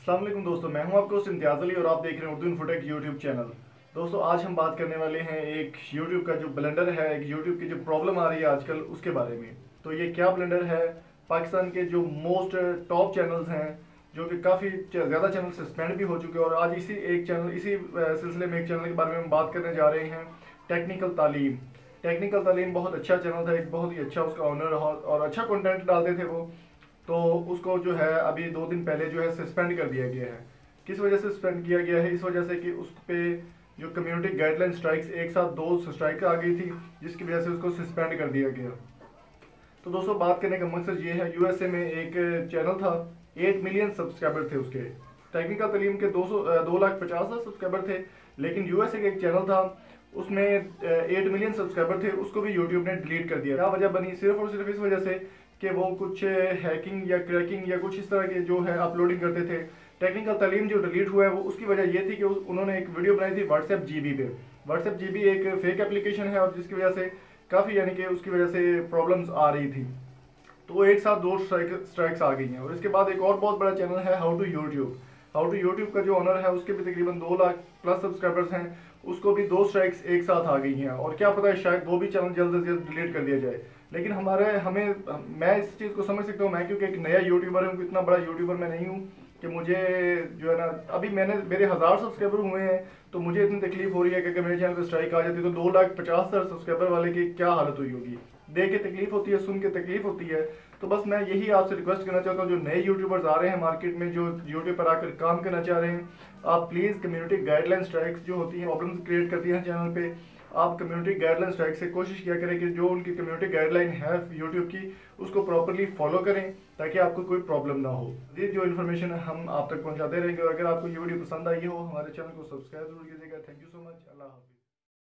अस्सलाम वालेकुम दोस्तों, मैं हूं आपका होस्ट इम्तियाज़ अली और आप देख रहे हैं उर्दू इन्फोटेक यूट्यूब चैनल। दोस्तों आज हम बात करने वाले हैं एक यूट्यूब का जो ब्लेंडर है, एक यूट्यूब की जो प्रॉब्लम आ रही है आजकल उसके बारे में। तो ये क्या ब्लेंडर है? पाकिस्तान के जो मोस्ट टॉप चैनल्स हैं, जो कि काफ़ी ज़्यादा चैनल सस्पेंड भी हो चुके हैं, और आज इसी सिलसिले में एक चैनल के बारे में हम बात करने जा रहे हैं, टेक्निकल तालीम। टेक्निकल तालीम बहुत अच्छा चैनल था, एक बहुत ही अच्छा उसका ऑनर और अच्छा कंटेंट डालते थे वो। तो उसको जो है अभी 2 दिन पहले जो है सस्पेंड कर दिया गया है। किस वजह से सस्पेंड किया गया है? इस वजह से कि उस पे जो कम्युनिटी गाइडलाइन स्ट्राइक्स, एक साथ 2 स्ट्राइक आ गई थी, जिसकी वजह से उसको सस्पेंड कर दिया गया। तो दोस्तों बात करने का मकसद ये है, यूएसए में एक चैनल था, 8 मिलियन सब्सक्राइबर थे उसके। टेक्निकल तालीम के 2,50,000 सब्सक्राइबर थे, लेकिन यूएसए का एक चैनल था, उसमें 8 मिलियन सब्सक्राइबर थे, उसको भी यूट्यूब ने डिलीट कर दिया। क्या वजह बनी? सिर्फ और सिर्फ इस वजह से कि वो कुछ हैकिंग या क्रैकिंग या कुछ इस तरह के जो है अपलोडिंग करते थे। टेक्निकल तालीम जो डिलीट हुआ है वो उसकी वजह ये थी कि उन्होंने एक वीडियो बनाई थी व्हाट्सएप जीबी पे। व्हाट्सएप जीबी एक फेक एप्लीकेशन है, और जिसकी वजह से काफ़ी यानी कि उसकी वजह से प्रॉब्लम्स आ रही थी। तो वो एक साथ 2 स्ट्राइक्स आ गई हैं। और इसके बाद एक और बहुत बड़ा चैनल है how to YouTube. How to YouTube का जो ऑनर है उसके भी तकरीबन 2 लाख प्लस सब्सक्राइबर्स हैं, उसको भी 2 स्ट्राइक्स एक साथ आ गई हैं। और क्या पता है, शायद वो भी चैनल जल्द से जल्द डिलीट कर दिया जाए। लेकिन मैं इस चीज़ को समझ सकता हूँ, मैं क्योंकि एक नया यूट्यूबर हूँ, इतना बड़ा यूट्यूबर मैं नहीं हूँ कि मुझे जो है ना, अभी मेरे 1000 सब्सक्राइबर हुए हैं, तो मुझे इतनी तकलीफ हो रही है कि अगर मेरे चैनल पर स्ट्राइक आ जाती तो 2,50,000 सब्सक्राइबर वाले की क्या हालत हुई होगी। देख के तकलीफ होती है, सुन के तकलीफ होती है। तो बस मैं यही आपसे रिक्वेस्ट करना चाहता हूँ, जो नए यूट्यूबर्स आ रहे हैं मार्केट में, जो यूट्यूब पर आकर काम करना चाह रहे हैं, आप प्लीज़ कम्युनिटी गाइडलाइन स्ट्राइक्स जो होती हैं, प्रॉब्लम्स क्रिएट करती हैं चैनल पे, आप कम्युनिटी गाइडलाइन स्ट्राइक से कोशिश किया करें कि जो उनकी कम्युनिटी गाइडलाइन है यूट्यूब की, उसको प्रॉपरली फॉलो करें, ताकि आपको कोई प्रॉब्लम ना हो। ये जो इन्फॉर्मेशन हम आप तक पहुँचाते रहेंगे, और अगर आपको ये वीडियो पसंद आई हो, हमारे चैनल को सब्सक्राइब जरूर कीजिएगा। Thank you so much. अल्लाह हाफिज़।